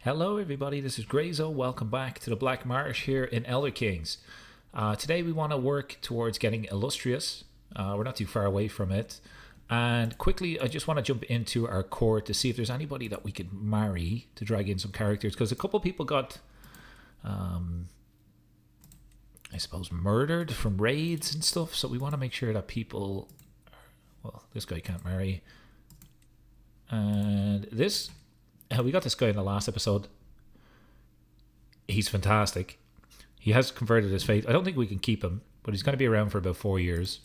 Hello everybody, this is Grayzo. Welcome back to the Black Marsh here in Elder Kings. Today we want to work towards getting illustrious. We're not too far away from it. And quickly, I just want to jump into our court to see if there's anybody that we could marry to drag in some characters. Because a couple people got, I suppose, murdered from raids and stuff. So we want to make sure that people... Well, this guy can't marry. And this... we got this guy in the last episode. He's fantastic. He has converted his faith. I don't think we can keep him, but he's going to be around for about 4 years.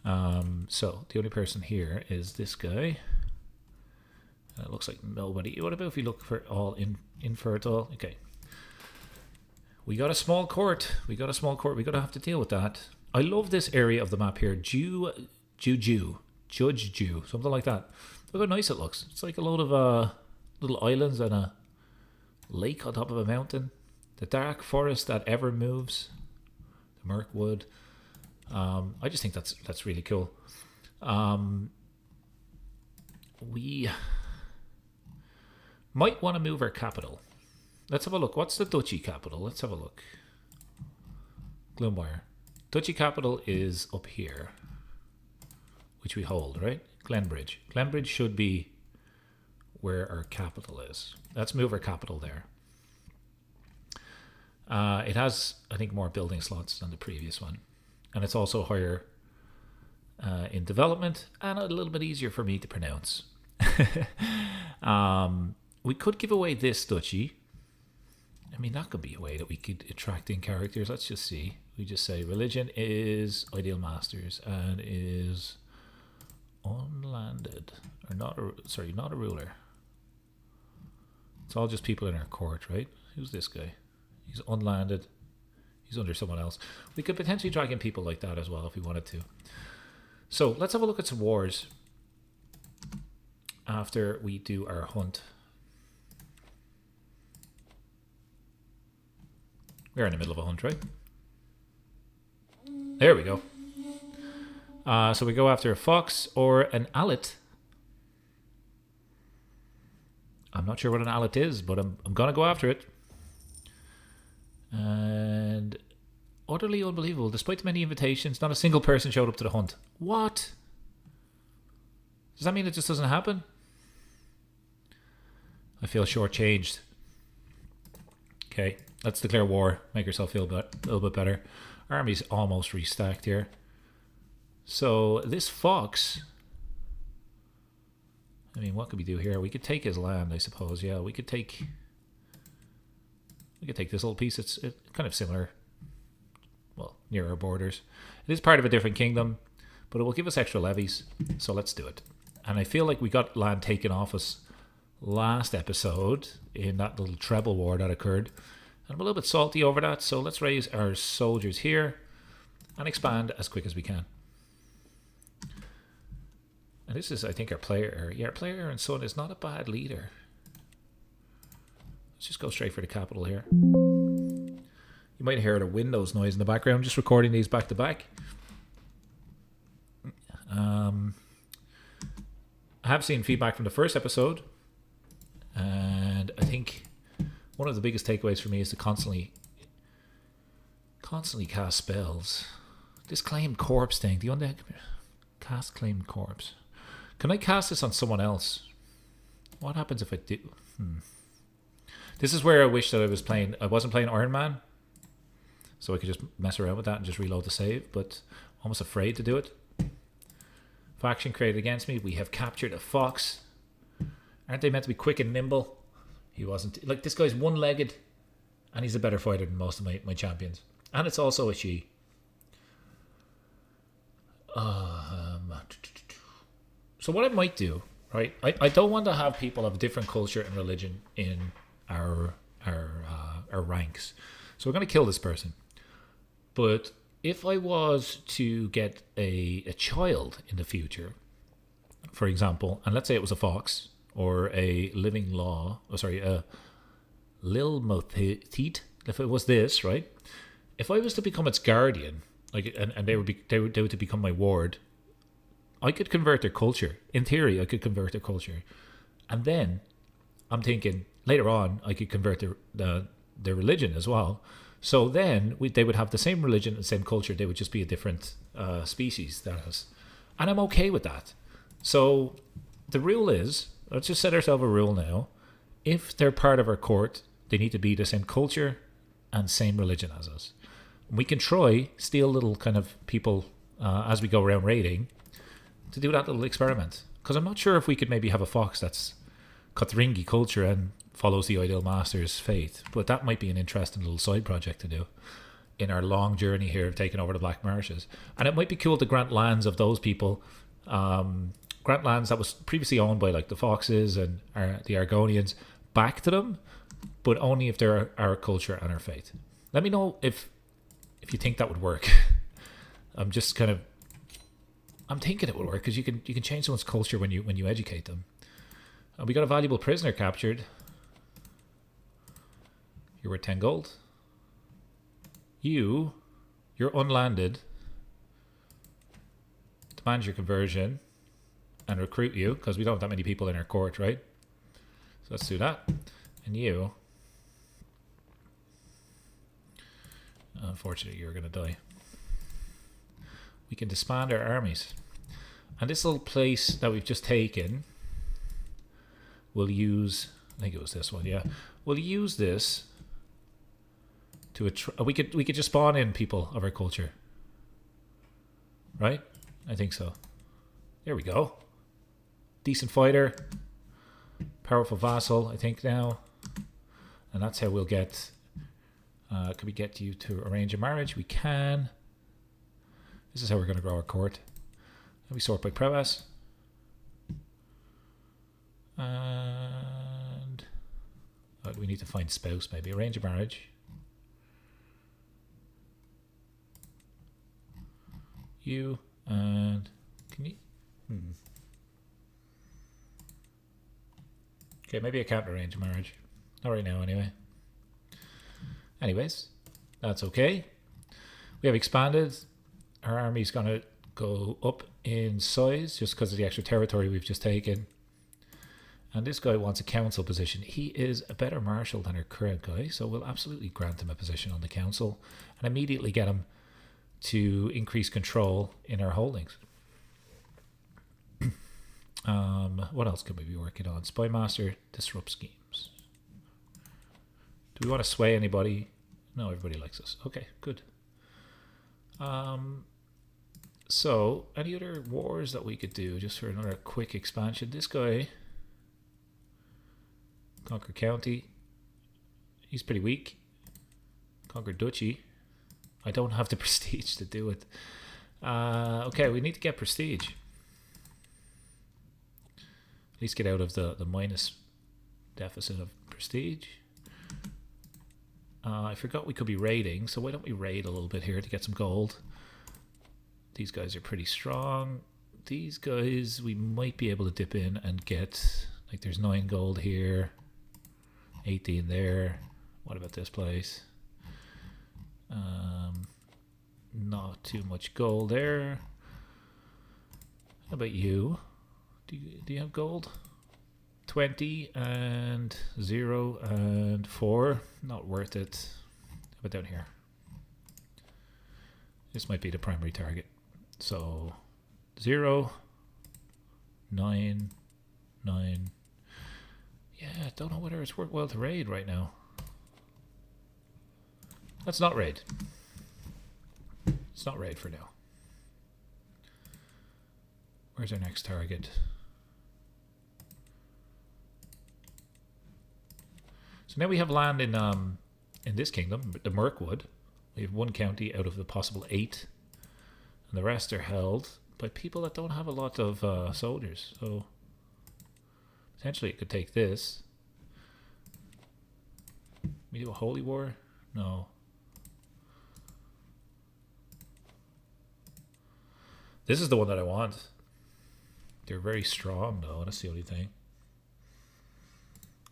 So the only person here is this guy. It looks like nobody. What about if we look for all infertile? Okay. We got a small court. We're going to have to deal with that. I love this area of the map here. Judge Jew, something like that. Look how nice it looks. It's like a load of little islands and a lake on top of a mountain. The dark forest that ever moves. The Mirkwood. I just think that's really cool. We might want to move our capital. Let's have a look. What's the duchy capital? Let's have a look. Gloomwire. Duchy capital is up here, which we hold, right? Glenbridge. Glenbridge should be where our capital is. Let's move our capital there. It has, I think, more building slots than the previous one. And it's also higher in development and a little bit easier for me to pronounce. We could give away this duchy. I mean, that could be a way that we could attract in characters. Let's just see. We just say religion is ideal masters and is unlanded. Or not a ruler. It's all just people in our court, right? Who's this guy? He's unlanded. He's under someone else. We could potentially drag in people like that as well if we wanted to. So let's have a look at some wars after we do our hunt. We're in the middle of a hunt, right? There we go. So we go after a fox or an owlet. I'm not sure what an owlet is, but I'm going to go after it. And utterly unbelievable. Despite the many invitations, not a single person showed up to the hunt. What? Does that mean it just doesn't happen? I feel shortchanged. Okay, let's declare war. Make yourself feel a little bit better. Army's almost restacked here. So this fox... I mean, what could we do here? We could take his land, I suppose. Yeah, we could take this little piece. It's kind of similar. Well, near our borders. It is part of a different kingdom, but it will give us extra levies. So let's do it. And I feel like we got land taken off us last episode in that little treble war that occurred. And I'm a little bit salty over that. So let's raise our soldiers here and expand as quick as we can. And this is, I think, our player. Yeah, our player and son is not a bad leader. Let's just go straight for the capital here. You might hear the Windows noise in the background. Just recording these back to back. I have seen feedback from the first episode. And I think one of the biggest takeaways for me is to constantly cast spells. This claimed corpse thing. Do you want to cast claimed corpse? Can I cast this on someone else? What happens if I do? This is where I wish that I wasn't playing Iron Man. So I could just mess around with that and just reload the save. But I'm almost afraid to do it. Faction created against me. We have captured a fox. Aren't they meant to be quick and nimble? He wasn't. Like, this guy's one-legged. And he's a better fighter than most of my champions. And it's also a she. So what I might do, right? I don't want to have people of different culture and religion in our ranks. So we're going to kill this person. But if I was to get a child in the future, for example, and let's say it was a fox or a living law, a lil mothite, if it was this, right? If I was to become its guardian, like, and they would to become my ward, I could convert their culture. In theory, I could convert their culture. And then I'm thinking, later on, I could convert their religion as well. So then they would have the same religion and same culture. They would just be a different species. That is, and I'm okay with that. So the rule is, let's just set ourselves a rule now. If they're part of our court, they need to be the same culture and same religion as us. We can try steal little kind of people as we go around raiding to do that little experiment. Because I'm not sure if we could maybe have a fox that's Kothringi culture and follows the Ideal Master's faith. But that might be an interesting little side project to do in our long journey here of taking over the Black Marshes. And it might be cool to grant lands of those people, grant lands that was previously owned by like the Foxes and the Argonians back to them, but only if they're our culture and our faith. Let me know if you think that would work. I'm thinking it would work because you can change someone's culture when you educate them. We got a valuable prisoner captured. You're worth 10 gold. You're unlanded. Demand your conversion and recruit you because we don't have that many people in our court, right? So let's do that. And you, unfortunately, you're going to die. We can disband our armies. And this little place that we've just taken, we'll use, I think it was this one, yeah. We'll use this to we could just spawn in people of our culture. Right? I think so. There we go. Decent fighter. Powerful vassal, I think now. And that's how we'll get... could we get you to arrange a marriage? We can. This is how we're going to grow our court. And we sort by prowess. And... we need to find spouse, maybe. Arrange a marriage. You and... Can you... Okay, maybe I can't arrange a marriage. Not right now, anyway. Anyways, that's okay. We have expanded. Our army's going to go up in size just because of the extra territory we've just taken. And this guy wants a council position. He is a better marshal than our current guy, so we'll absolutely grant him a position on the council and immediately get him to increase control in our holdings. What else could we be working on? Spymaster, disrupt schemes. Do we want to sway anybody? No, everybody likes us. Okay, good. So, any other wars that we could do just for another quick expansion? This guy, Conquer County, he's pretty weak. Conquer Duchy. I don't have the prestige to do it. Okay, we need to get prestige. At least get out of the minus deficit of prestige. I forgot we could be raiding, so why don't we raid a little bit here to get some gold. These guys are pretty strong. These guys we might be able to dip in and get, like there's 9 gold here, 18 there. What about this place? Not too much gold there. How about you? Do you have gold? 20 and 0 and 4. Not worth it. How about down here? This might be the primary target. So 0, 9, 9. Yeah, I don't know whether it's worthwhile to raid right now. Let's not raid. Let's not raid for now. Where's our next target? So now we have land in this kingdom, the Mirkwood. We have 1 county out of the possible 8. And the rest are held by people that don't have a lot of soldiers. So potentially it could take this. We do a holy war? No. This is the one that I want. They're very strong though, that's the only thing.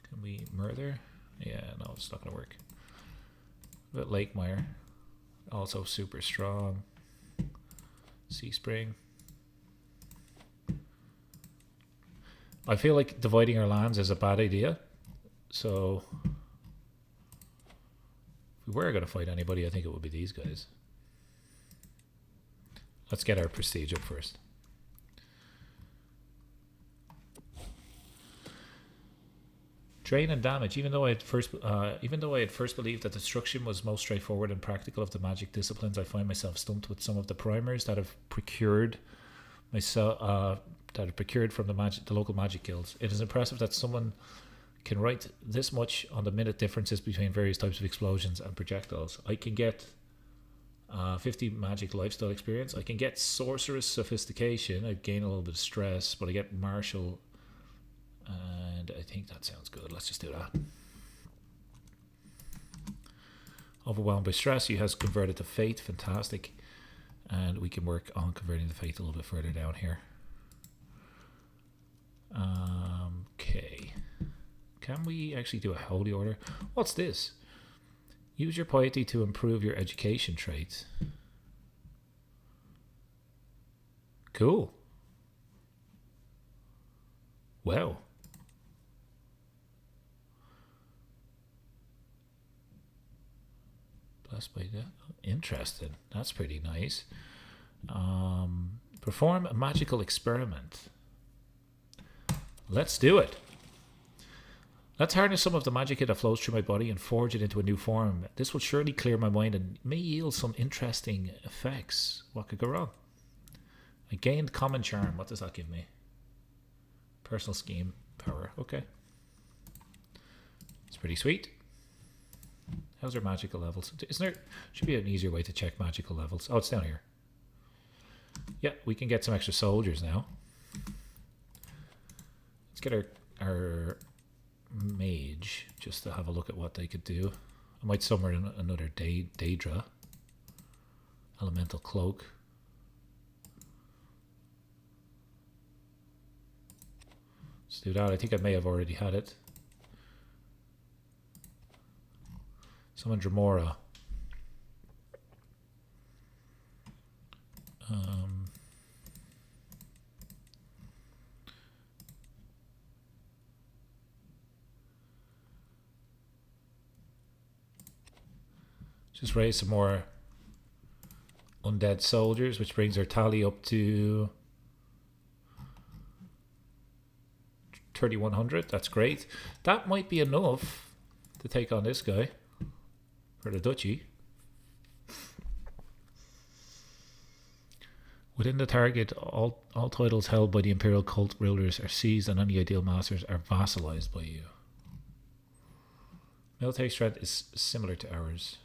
Can we murder? Yeah, no, it's not gonna work. But Lakemire, also super strong. Sea Spring. I feel like dividing our lands is a bad idea. So if we were going to fight anybody, I think it would be these guys. Let's get our prestige up first. Drain and damage. Even though I had first believed that destruction was most straightforward and practical of the magic disciplines, I find myself stumped with some of the primers that I've procured myself. That are procured from the local magic guilds. It is impressive that someone can write this much on the minute differences between various types of explosions and projectiles. I can get 50 magic lifestyle experience. I can get sorceress sophistication. I gain a little bit of stress, but I get martial, and I think that sounds good. Let's just do that. Overwhelmed by stress, you has converted to faith. Fantastic. And we can work on converting the faith a little bit further down here. Okay. Can we actually do a holy order? What's this? Use your piety to improve your education traits. Cool. Wow. Blessed by that. Interesting. That's pretty nice. Perform a magical experiment. Let's do it. Let's harness some of the magic that flows through my body and forge it into a new form. This will surely clear my mind and may yield some interesting effects. What could go wrong? I gained common charm. What does that give me? Personal scheme power. Okay. It's pretty sweet. How's our magical levels? Isn't there? Should be an easier way to check magical levels. Oh, it's down here. Yeah, we can get some extra soldiers now. Let's get our mage just to have a look at what they could do. I might summon another Daedra. Elemental cloak. Let's do that. I think I may have already had it. Summon Dremora. Just raise some more undead soldiers, which brings our tally up to 3,100. That's great. That might be enough to take on this guy for the duchy. Within the target, all titles held by the imperial cult rulers are seized, and any ideal masters are vassalized by you. Military strength is similar to ours.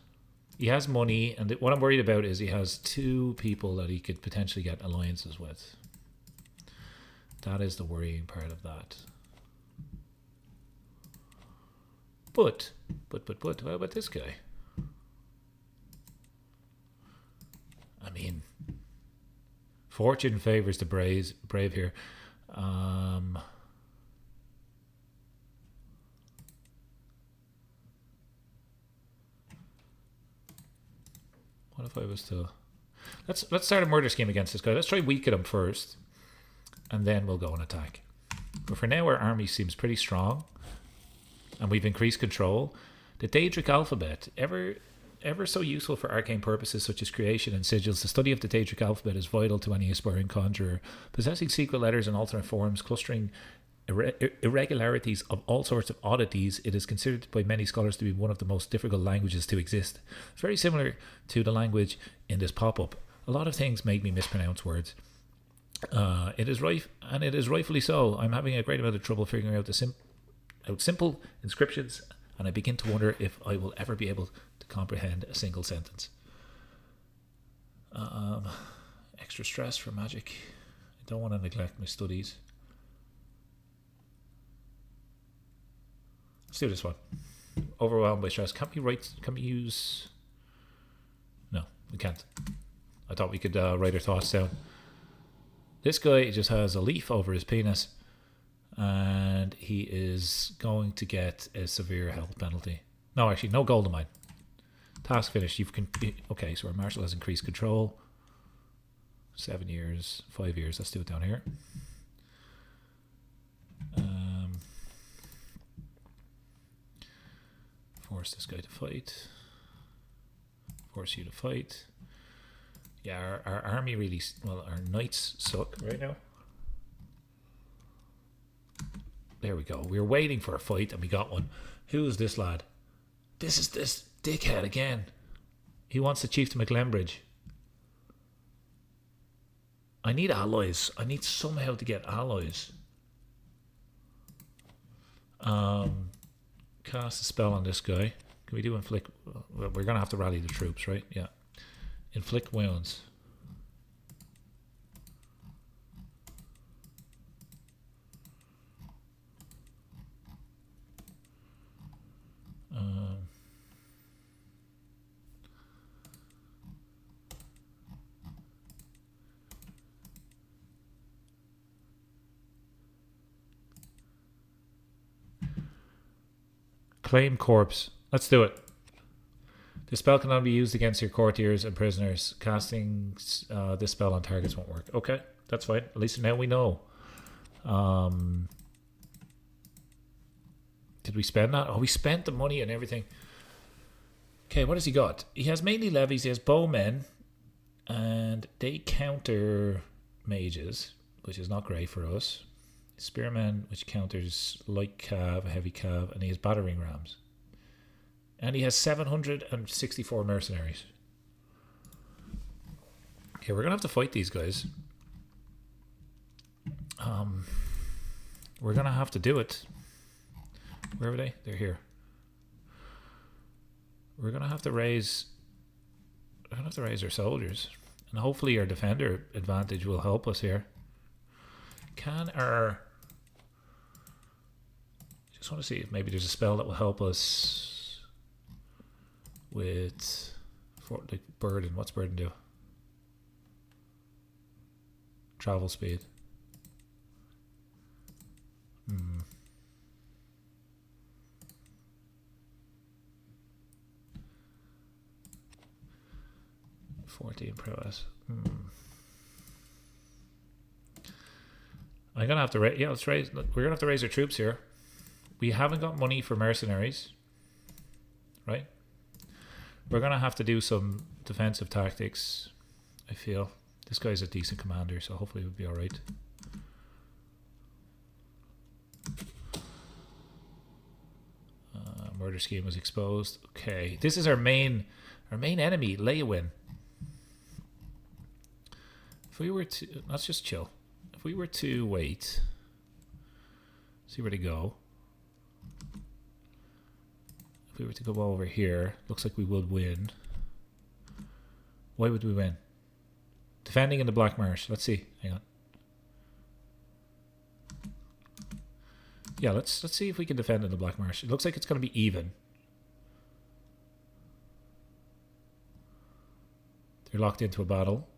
He has money, and what I'm worried about is he has 2 people that he could potentially get alliances with. That is the worrying part of that. But, what about this guy? I mean, fortune favors the brave here. What if I was to... Let's start a murder scheme against this guy. Let's try weaken him first, and then we'll go and attack. But for now, our army seems pretty strong, and we've increased control. The Daedric alphabet, ever so useful for arcane purposes such as creation and sigils. The study of the Daedric alphabet is vital to any aspiring conjurer. Possessing secret letters in alternate forms, clustering irregularities of all sorts of oddities, it is considered by many scholars to be one of the most difficult languages to exist. It's very similar to the language in this pop-up. A lot of things make me mispronounce words. It is rightfully so. I'm having a great amount of trouble figuring out simple inscriptions, and I begin to wonder if I will ever be able to comprehend a single sentence. Extra stress for magic. I don't want to neglect my studies. Let's do this one. Overwhelmed by stress. Can we use... No, we can't. I thought we could write our thoughts down. This guy just has a leaf over his penis, and he is going to get a severe health penalty. No, actually, no golden mine. Task finished. Okay, so our marshal has increased control. 7 years, 5 years. Let's do it down here. Force this guy to fight. Force you to fight. Yeah, our army really, well, our knights suck right now. There we go. We were waiting for a fight and we got one. Who is this lad? This is this dickhead again. He wants the chief to McLembridge. I need allies. I need somehow to get allies. Cast a spell on this guy. Can we do inflict? Well, we're gonna have to rally the troops, right? Yeah. Inflict wounds. Claim corpse. Let's do it. This spell cannot be used against your courtiers and prisoners. Casting this spell on targets won't work. Okay, that's fine. At least now we know. Did we spend that? Oh, we spent the money and everything. Okay, what has he got? He has mainly levies. He has bowmen. And they counter mages, which is not great for us. Spearman, which counters light cav, heavy cav, and he has battering rams. And he has 764 mercenaries. Okay, we're gonna have to fight these guys. We're gonna have to do it. Where are they? They're here. We're gonna have to raise. We're gonna have to raise our soldiers, and hopefully our defender advantage will help us here. Can our just want to see if maybe there's a spell that will help us with for the burden. What's burden do? Travel speed. 14 prowess. I'm gonna have to raise. Yeah, let's raise. We're gonna have to raise our troops here. We haven't got money for mercenaries, right? We're gonna have to do some defensive tactics. I feel this guy's a decent commander, so hopefully we'll be all right. Murder scheme was exposed. Okay, this is our main enemy, Leywin. If we were to, let's just chill. If we were to wait, see where to go. If we were to go over here, looks like we would win. Why would we win? Defending in the Black Marsh. Let's see. Hang on. Yeah, let's see if we can defend in the Black Marsh. It looks like it's going to be even. They're locked into a battle.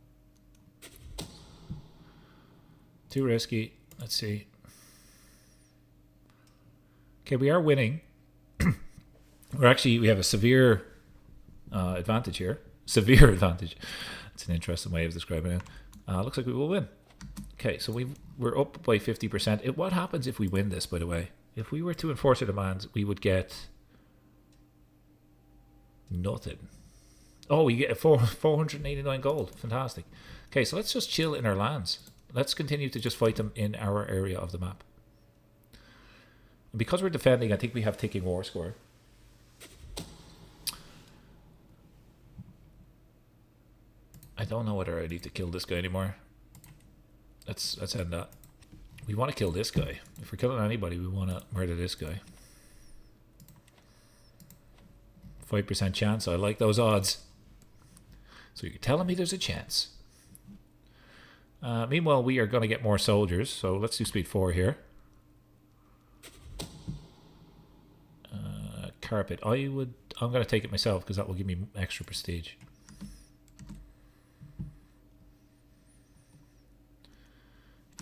Too risky. Let's see. Okay, we are winning. We have a severe advantage here. Severe advantage. It's an interesting way of describing it. Looks like we will win. Okay, so we're up by 50%. What happens if we win this, by the way? If we were to enforce our demands, we would get nothing. Oh, we get 489 gold. Fantastic. Okay, so let's just chill in our lands. Let's continue to just fight them in our area of the map. And because we're defending, I think we have ticking war score. I don't know whether I need to kill this guy anymore. Let's end that. We want to kill this guy. If we're killing anybody, we want to murder this guy. 5% chance. I like those odds. So you're telling me there's a chance. Meanwhile, we are going to get more soldiers. So let's do speed 4 here. Carpet. I'm going to take it myself because that will give me extra prestige.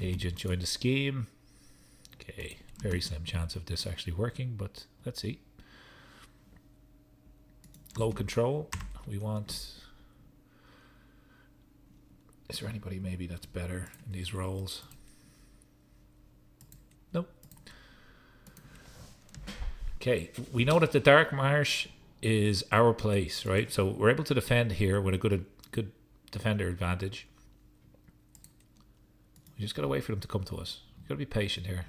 Agent joined the scheme. Okay, very slim chance of this actually working, but let's see. Low control. We want... Is there anybody maybe that's better in these roles? Nope. Okay, we know that the Dark Marsh is our place, right? So we're able to defend here with a good defender advantage. We just gotta wait for them to come to us. We gotta be patient here.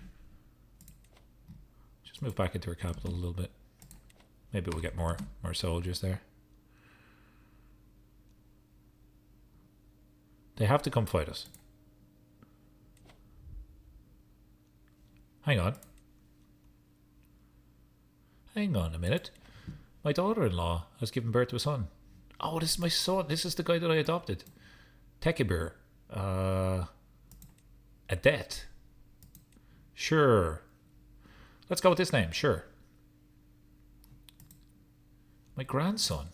Just move back into our capital a little bit. Maybe we'll get more soldiers there. They have to come fight us. Hang on. Hang on a minute. My daughter-in-law has given birth to a son. Oh, this is my son. This is the guy that I adopted. Tekibir. Adet. Sure. Let's go with this name. Sure. My grandson.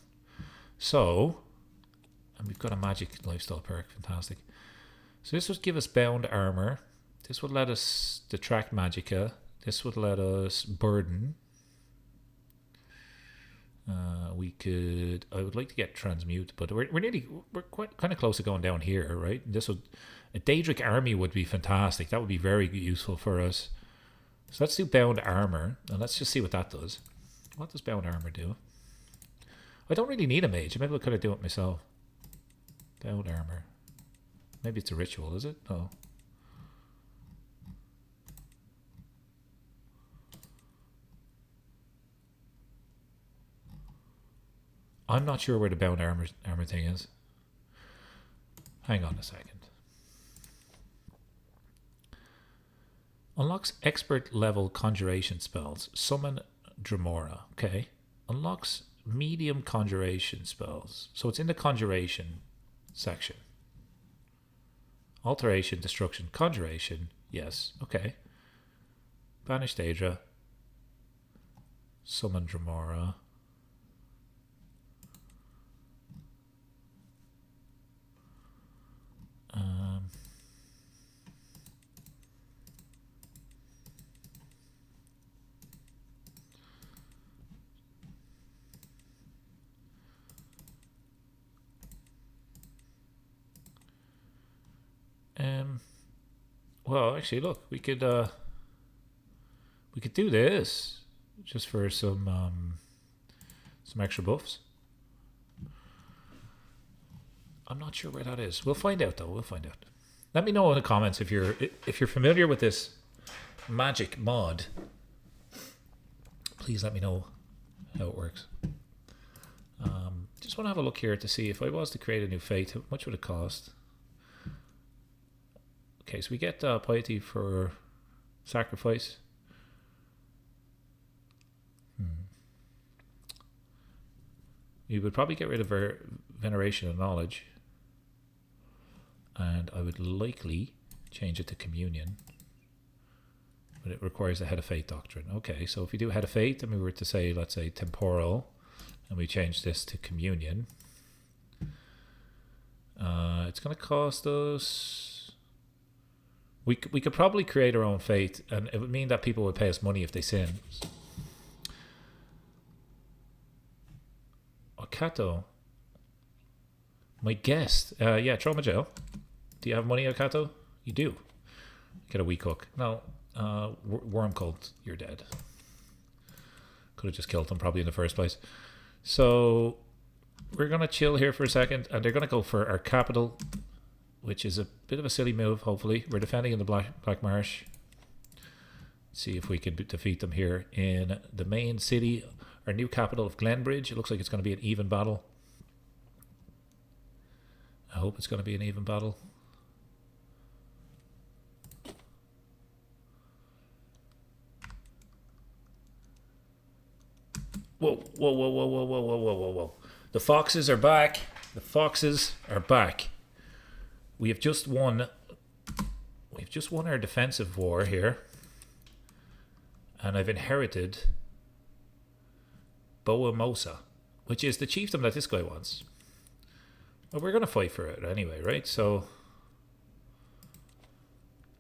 So, and we've got a magic lifestyle perk. Fantastic. So this would give us bound armor. This would let us detract magicka. This would let us burden. We could. I would like to get transmute, but we're quite kind of close to going down here, right? This would a Daedric army would be fantastic. That would be very useful for us. So let's do bound armor, and let's just see what that does. What does bound armor do? I don't really need a mage. Maybe I could do it myself. Bound armor. Maybe it's a ritual, is it? No. I'm not sure where the bound armor thing is. Hang on a second. Unlocks expert level conjuration spells. Summon Dremora. Okay. Unlocks medium conjuration spells. So it's in the conjuration section. Alteration, destruction, conjuration. Yes. Okay. Banish Daedra. Summon Dremora. Well, actually, look, we could do this just for some extra buffs. I'm not sure where that is. We'll find out, though. We'll find out. Let me know in the comments if you're familiar with this magic mod. Please let me know how it works. Just want to have a look here to see if I was to create a new fate, how much would it cost? Okay, so we get piety for sacrifice. We would probably get rid of veneration and knowledge. And I would likely change it to communion. But it requires a head of fate doctrine. Okay, so if we do head of fate, and we were to say, let's say temporal, and we change this to communion, it's going to cost us... We could probably create our own fate, and it would mean that people would pay us money if they sin. Okato. My guest. Yeah, Trauma Jail. Do you have money, Okato? You do. Get a weak hook. No. Worm Cult, you're dead. Could have just killed them probably in the first place. So we're going to chill here for a second, and they're going to go for our capital, which is a bit of a silly move, hopefully. We're defending in the Black Marsh. See if we can defeat them here in the main city, our new capital of Glenbridge. It looks like it's going to be an even battle. I hope it's going to be an even battle. Whoa, whoa, whoa, whoa, whoa, whoa, whoa, whoa, whoa, whoa. The foxes are back. The foxes are back. We have just won. We've just won our defensive war here. And I've inherited Boamosa, which is the chiefdom that this guy wants. Well, we're going to fight for it anyway, right? So,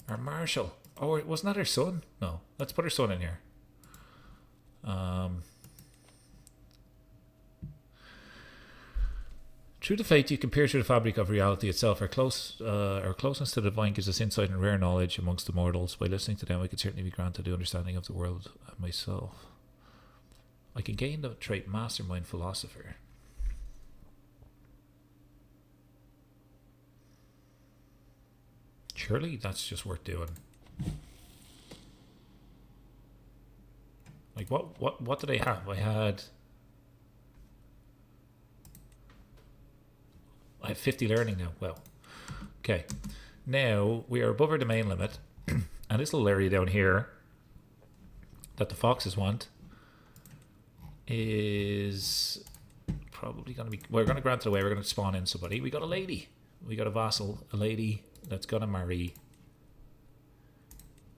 our marshal. Oh, wasn't that her son? No, let's put her son in here. Through the fate, you can peer through the fabric of reality itself. Our closeness to the divine gives us insight and rare knowledge amongst the mortals. By listening to them, I could certainly be granted the understanding of the world and myself. can gain the trait Mastermind Philosopher. Surely that's just worth doing. Like what did I have? I have 50 learning now. Well, okay. Now we are above our domain limit, and this little area down here that the foxes want is probably going to be... We're going to grant it away. We're going to spawn in somebody. We got a lady. We got a vassal. A lady that's going to marry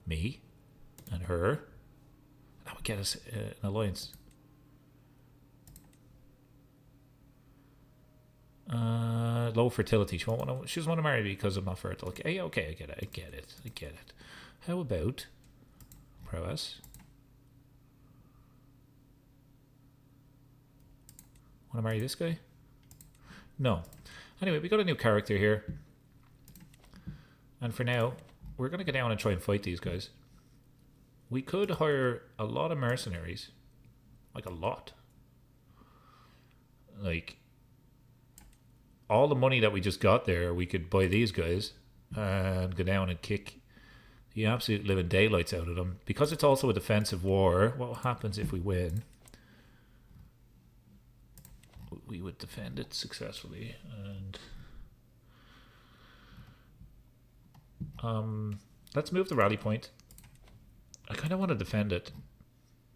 me and her. That would get us an alliance. Low fertility. She doesn't want to marry me because I'm not fertile. Okay, I get it. How about prowess? Want to marry this guy? No. Anyway, we got a new character here. And for now, we're going to go down and try and fight these guys. We could hire a lot of mercenaries. Like a lot. Like, all the money that we just got there, we could buy these guys and go down and kick the absolute living daylights out of them. Because it's also a defensive war, what happens if we win? We would defend it successfully, and let's move the rally point. I kind of want to defend it.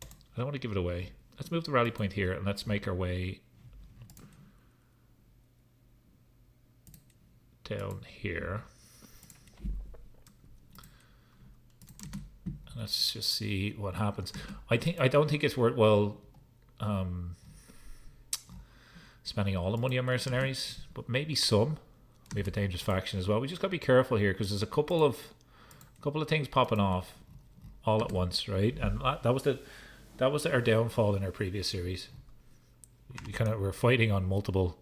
I don't want to give it away. Let's move the rally point here, and let's make our way down here. And let's just see what happens. I don't think it's worthwhile spending all the money on mercenaries, but maybe some. We have a dangerous faction as well. We just got to be careful here because there's a couple of things popping off all at once, right? And that was our downfall in our previous series. We were fighting on multiple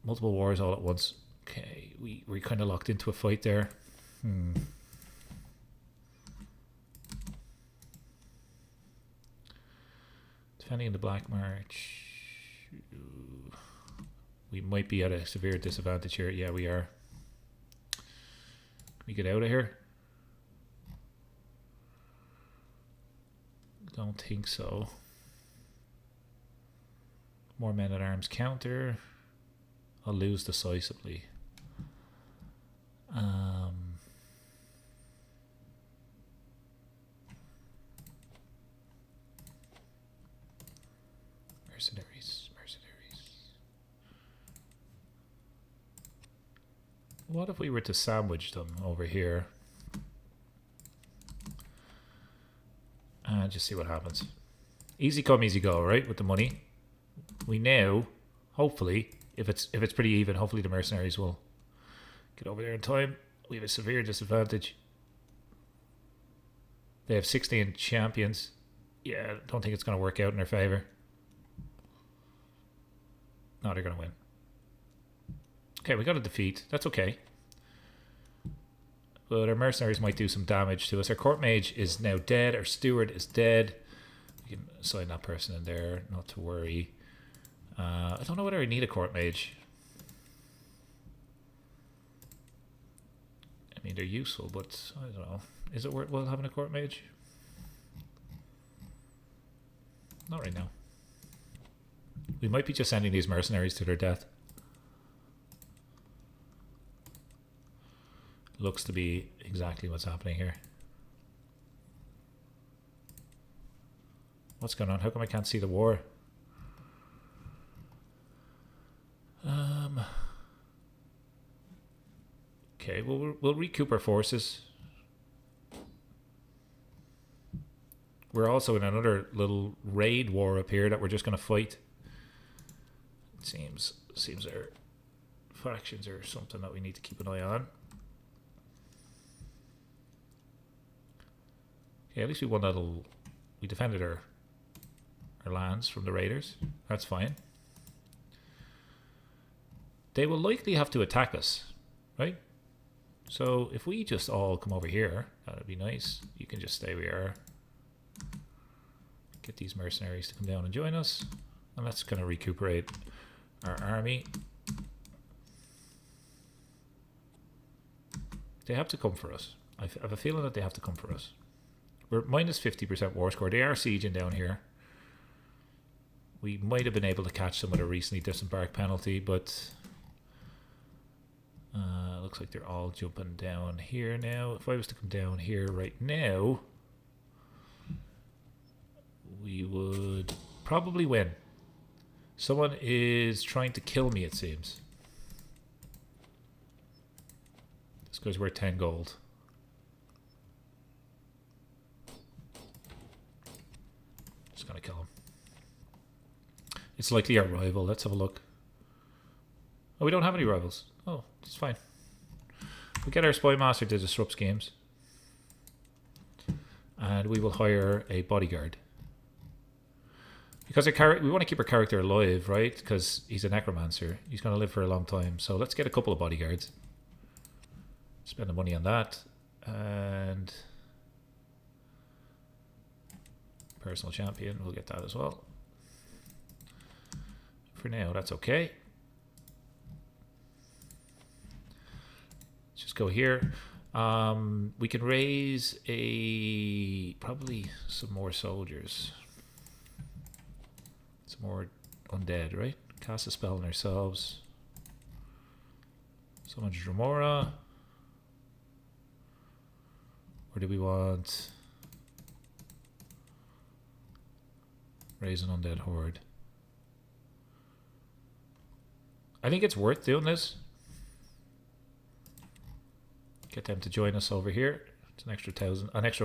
wars all at once. Okay, we kind of locked into a fight there. Defending the Black March. We might be at a severe disadvantage here. Yeah, we are. Can we get out of here? Don't think so. More men at arms counter. I'll lose decisively. Mercenaries. What if we were to sandwich them over here? And just see what happens. Easy come, easy go, right? With the money. We now, hopefully, if it's pretty even, hopefully the mercenaries will get over there in time. We have a severe disadvantage. They have 16 champions. Yeah, I don't think it's going to work out in their favor. No, they're going to win. Okay, we got a defeat. That's okay. But our mercenaries might do some damage to us. Our court mage is now dead. Our steward is dead. We can assign that person in there, not to worry. I don't know whether I need a court mage. I mean, they're useful, but I don't know. Is it worthwhile having a court mage? Not right now. We might be just sending these mercenaries to their death. Looks to be exactly what's happening here. What's going on? How come I can't see the war? Okay, well, we'll recoup our forces. We're also in another little raid war up here that we're just going to fight. It seems our factions are something that we need to keep an eye on. Okay, at least we won that little... We defended our lands from the raiders. That's fine. They will likely have to attack us, right? So if we just all come over here, that would be nice. You can just stay where you are. Get these mercenaries to come down and join us. And let's kind of recuperate our army. They have to come for us. I have a feeling that they have to come for us. We're minus 50% war score. They are sieging down here. We might have been able to catch them with a recently disembarked penalty, but looks like they're all jumping down here now. If I was to come down here right now, we would probably win. Someone is trying to kill me, it seems. This guy's worth 10 gold. Just gonna kill him. It's likely our rival. Let's have a look. Oh, we don't have any rivals. Oh, it's fine. We get our spy master to disrupt schemes. And we will hire a bodyguard. Because we want to keep our character alive, right? Because he's a necromancer. He's going to live for a long time. So let's get a couple of bodyguards. Spend the money on that. And personal champion. We'll get that as well. For now, that's okay. Let's just go here. We can raise probably some more soldiers. Some more undead, right? Cast a spell on ourselves. So much Dremora. Or do we want raise an undead horde? I think it's worth doing this. Get them to join us over here. It's an extra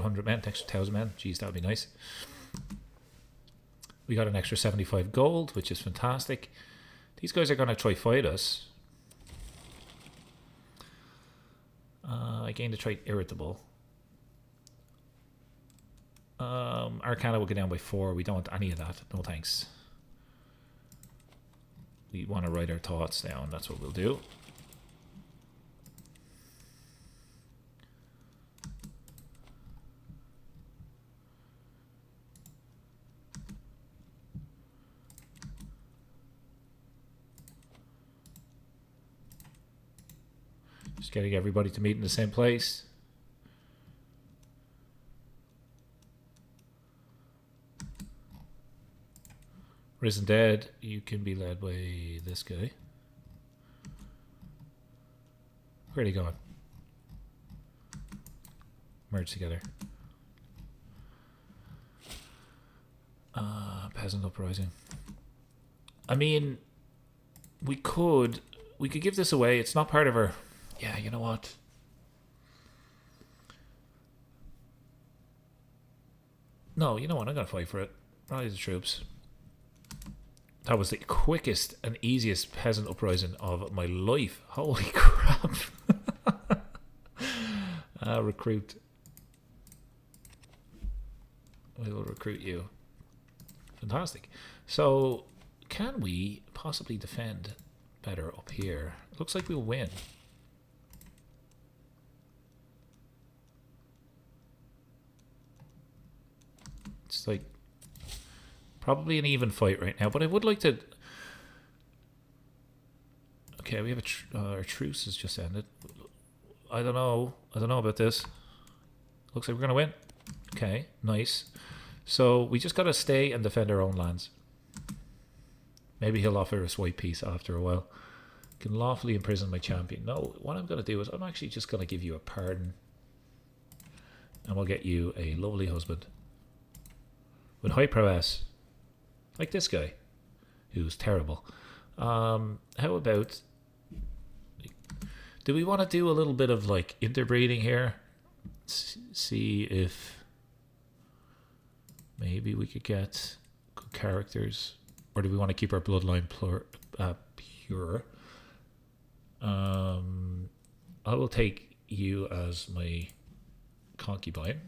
100 men, an extra 1,000 men. Jeez, that would be nice. We got an extra 75 gold, which is fantastic. These guys are going to try fight us. I gained a trait irritable. Arcana will go down by 4. We don't want any of that. No thanks. We want to write our thoughts down. That's what we'll do. Just getting everybody to meet in the same place. Risen Dead, you can be led by this guy. Where are they going? Merge together. Peasant Uprising. I mean, we could give this away. It's not part of our... Yeah, you know what? No, you know what? I'm going to fight for it. Rally the troops. That was the quickest and easiest peasant uprising of my life. Holy crap. Recruit. We will recruit you. Fantastic. So, can we possibly defend better up here? Looks like we'll win. It's like probably an even fight right now, but I would like to... Okay, we have our truce has just ended. I don't know about this. Looks like we're going to win. Okay, nice. So we just got to stay and defend our own lands. Maybe he'll offer us white peace after a while. Can lawfully imprison my champion. No, what I'm going to do is I'm actually just going to give you a pardon. And we'll get you a lovely husband. With high prowess. Like this guy. Who's terrible. How about... Do we want to do a little bit of like interbreeding here? See if maybe we could get good characters. Or do we want to keep our bloodline pure? I will take you as my concubine.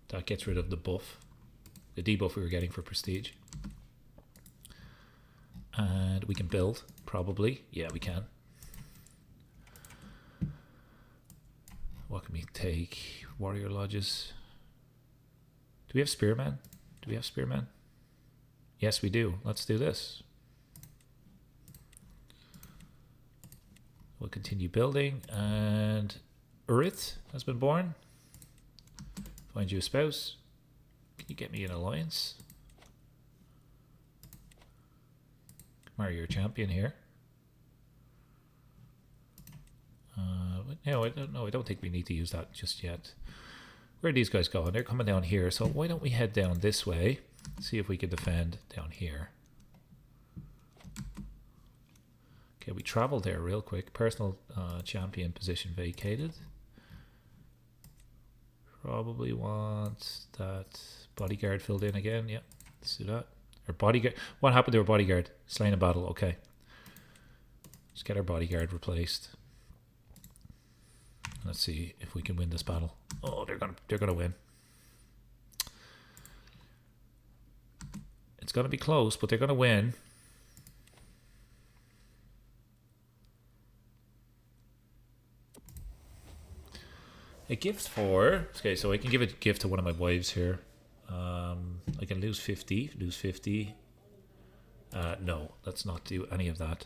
That gets rid of the buff. The debuff we were getting for prestige. And we can build, probably. Yeah, we can. What can we take? Warrior lodges. Do we have spearmen? Do we have spearmen? Yes, we do. Let's do this. We'll continue building, and Urith has been born. Find you a spouse. Can you get me an alliance? Marry your champion here. No, I don't think we need to use that just yet. Where are these guys going? They're coming down here, so why don't we head down this way? See if we can defend down here. Okay, we traveled there real quick. Personal champion position vacated. Probably want that bodyguard filled in again. Yeah, let's do that. Our bodyguard. What happened to our bodyguard? Slain in battle. Okay. Let's get our bodyguard replaced. Let's see if we can win this battle. Oh, they're gonna win. It's gonna be close, but they're gonna win. A gift for... Okay, so I can give a gift to one of my wives here. I can lose 50. Lose 50. No, let's not do any of that.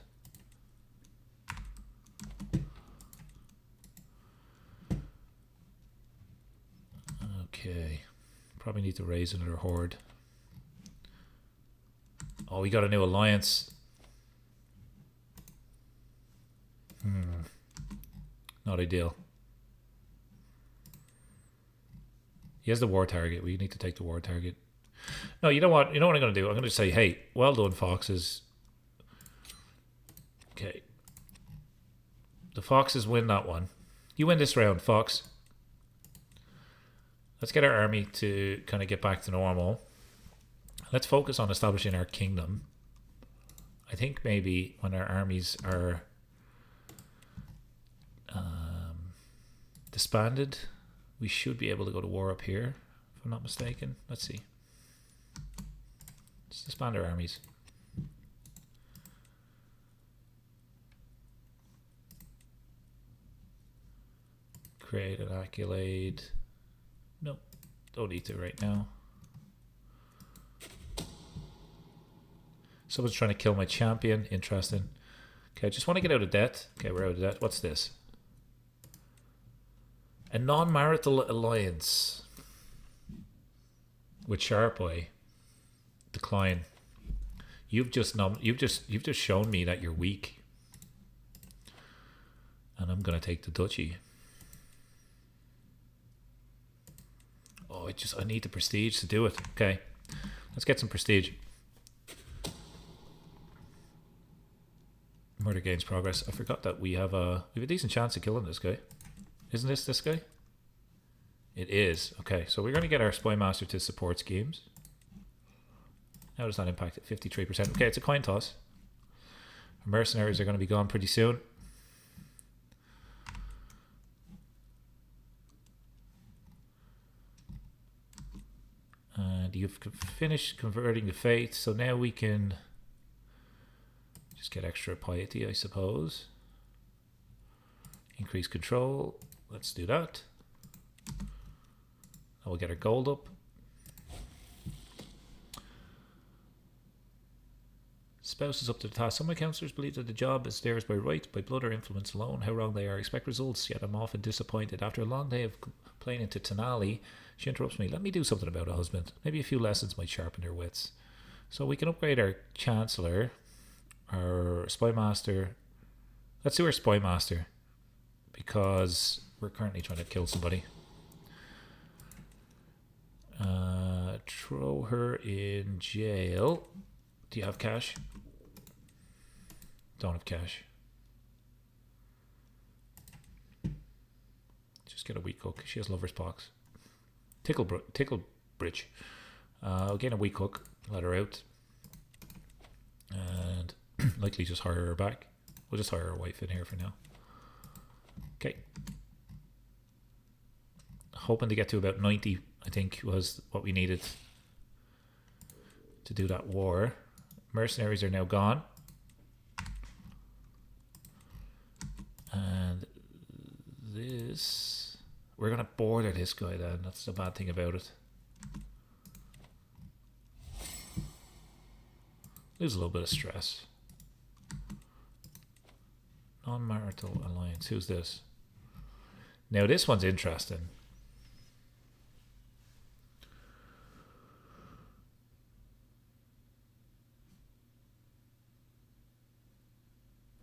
Okay. Probably need to raise another horde. Oh, we got a new alliance. Not ideal. He has the war target. We need to take the war target. No, you know what? You know what I'm going to do? I'm going to say, hey, well done, foxes. Okay. The foxes win that one. You win this round, fox. Let's get our army to kind of get back to normal. Let's focus on establishing our kingdom. I think maybe when our armies are disbanded, we should be able to go to war up here, if I'm not mistaken. Let's see. Let's disband our armies. Create an accolade. Nope, don't need to right now. Someone's trying to kill my champion. Interesting. Okay, I just want to get out of debt. Okay, we're out of debt. What's this? A non-marital alliance with Sharpeye. Decline. You've just shown me that you're weak, and I'm gonna take the duchy. Oh, I need the prestige to do it. Okay, let's get some prestige. Murder gains progress. I forgot that we have a decent chance of killing this guy. Isn't this guy? It is. Okay, so we're going to get our Spy Master to support schemes. How does that impact it? 53%. Okay, it's a coin toss. Our mercenaries are going to be gone pretty soon. And you've finished converting the faith, so now we can just get extra piety, I suppose. Increase control. Let's do that. And we'll get our gold up. Spouse is up to the task. Some of my counsellors believe that the job is theirs by right, by blood or influence alone. How wrong they are. Expect results, yet I'm often disappointed. After a long day of complaining to Tenali, she interrupts me. Let me do something about a husband. Maybe a few lessons might sharpen their wits. So we can upgrade our Chancellor, our Spy Master. Let's do our Spy Master, because we're currently trying to kill somebody. Throw her in jail. Do you have cash? Don't have cash. Just get a weak hook. She has lover's pox. Tickle bridge. I'll gain a weak hook. Let her out. And likely just hire her back. We'll just hire our wife in here for now. Okay. Hoping to get to about 90, I think, was what we needed to do that war. Mercenaries are now gone. And this... We're going to border this guy then. That's the bad thing about it. Lose a little bit of stress. Non-marital alliance. Who's this? Now this one's interesting.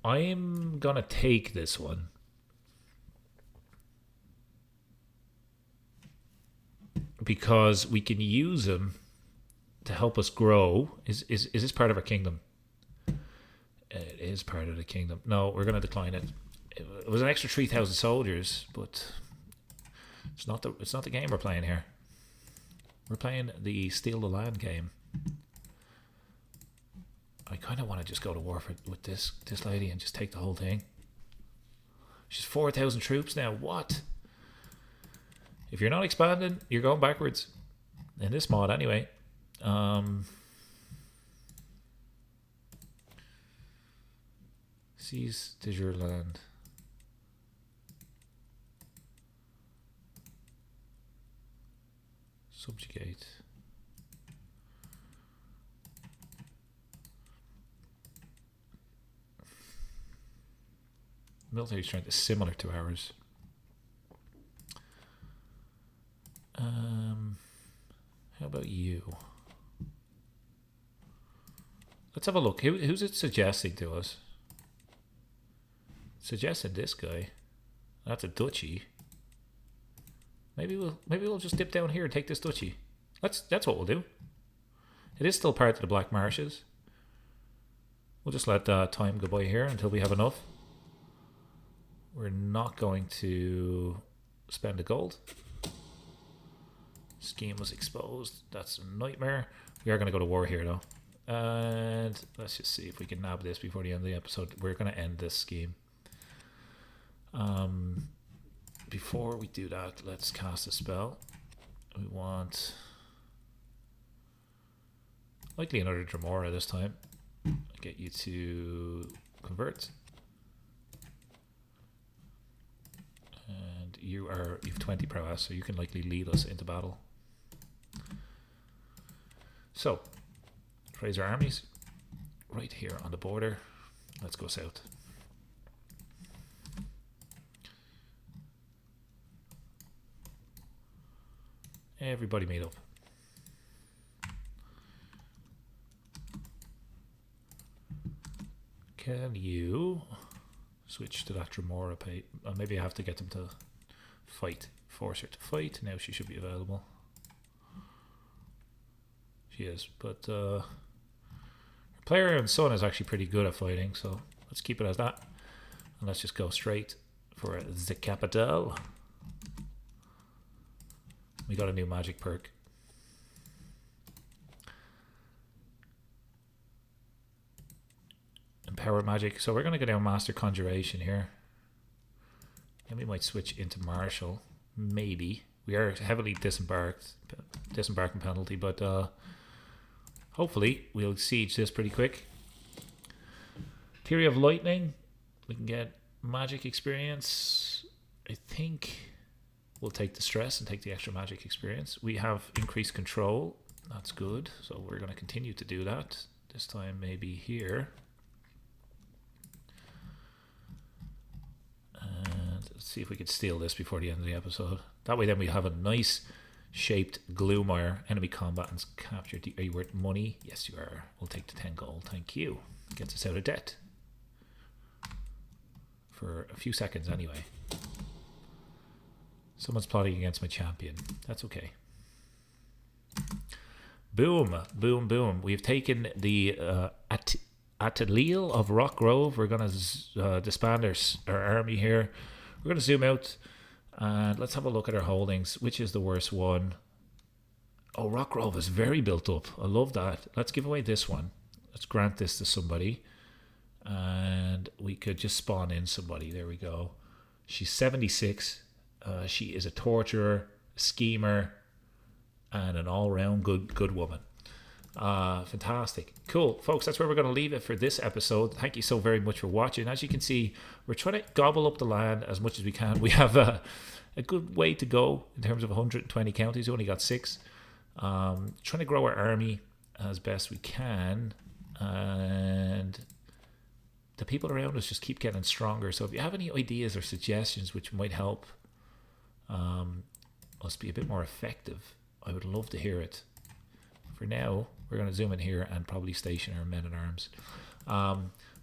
I'm gonna take this one. Because we can use him to help us grow. Is this part of our kingdom? It is part of the kingdom. No, we're gonna decline it. It was an extra 3,000 soldiers, but it's not the game we're playing here. We're playing the steal the land game. I kind of want to just go to war with this lady and just take the whole thing. She's 4,000 troops now. What? If you're not expanding, you're going backwards. In this mod, anyway. Seize your land. Subjugate. Military strength is similar to ours. How about you? Let's have a look. Who's it suggesting to us? Suggested this guy. That's a duchy. Maybe we'll just dip down here and take this duchy. That's what we'll do. It is still part of the Black Marshes. We'll just let time go by here until we have enough. We're not going to spend the gold. Scheme was exposed. That's a nightmare. We are going to go to war here though. And let's just see if we can nab this before the end of the episode. We're going to end this scheme. Before we do that, let's cast a spell. We want likely another Dremora this time. Get you to convert. And you've 20 prowess, so you can likely lead us into battle. So, raise our armies right here on the border. Let's go south. Everybody meet up. Can you switch to that Dremora pay? Maybe I have to get them to fight. Force her to fight. Now she should be available. She is, but her player and son is actually pretty good at fighting, so let's keep it as that. And let's just go straight for the capital. We got a new magic perk. Empower magic. So we're going to go down Master Conjuration here. And we might switch into Marshal. Maybe. We are heavily disembarking penalty, but hopefully we'll siege this pretty quick. Theory of Lightning. We can get magic experience. I think we'll take the stress and take the extra magic experience. We have increased control. That's good. So we're going to continue to do that. This time maybe here. And let's see if we could steal this before the end of the episode. That way then we have a nice shaped Gloomire. Enemy combatants captured. Are you worth money? Yes, you are. We'll take the 10 gold. Thank you. Gets us out of debt. For a few seconds anyway. Someone's plotting against my champion. That's okay. Boom, boom, boom. We've taken the Ateliel of Rock Grove. We're going to disband our army here. We're going to zoom out and let's have a look at our holdings. Which is the worst one? Oh, Rock Grove is very built up. I love that. Let's give away this one. Let's grant this to somebody. And we could just spawn in somebody. There we go. She's 76. She is a torturer, a schemer, and an all-round good woman. Fantastic. Cool. Folks, that's where we're going to leave it for this episode. Thank you so very much for watching. As you can see, we're trying to gobble up the land as much as we can. We have a good way to go in terms of 120 counties. We only got 6. Trying to grow our army as best we can. and the people around us just keep getting stronger. So if you have any ideas or suggestions which might help us be a bit more effective, I would love to hear it. For now, we're going to zoom in here and probably station our men-at-arms.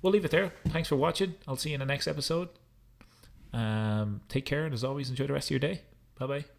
We'll leave it there. Thanks for watching. I'll see you in the next episode. Take care, and as always, enjoy the rest of your day. Bye-bye.